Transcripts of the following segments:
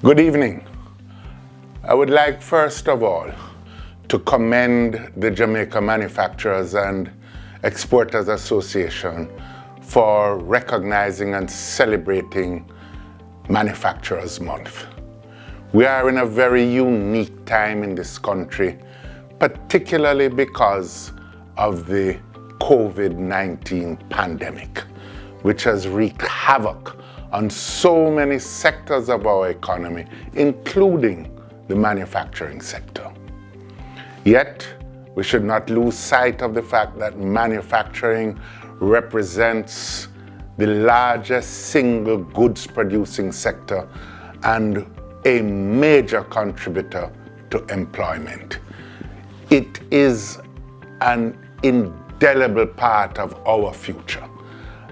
Good evening. I would like first of all to commend the Jamaica Manufacturers and Exporters Association for recognizing and celebrating Manufacturers Month. We are in a very unique time in this country, particularly because of the COVID-19 pandemic, which has wreaked havoc on so many sectors of our economy, including the manufacturing sector. Yet, we should not lose sight of the fact that manufacturing represents the largest single goods producing sector and a major contributor to employment. It is an indelible part of our future,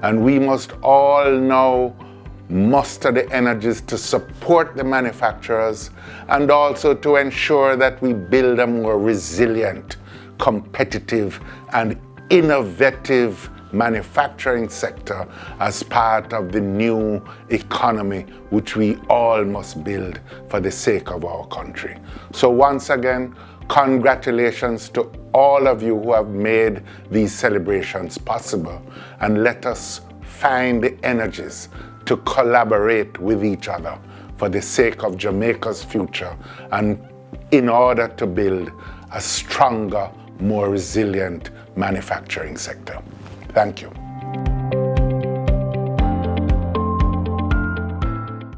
and we must all now muster the energies to support the manufacturers and also to ensure that we build a more resilient, competitive, and innovative manufacturing sector as part of the new economy which we all must build for the sake of our country. So once again, congratulations to all of you who have made these celebrations possible, and let us find the energies to collaborate with each other for the sake of Jamaica's future and in order to build a stronger, more resilient manufacturing sector. Thank you.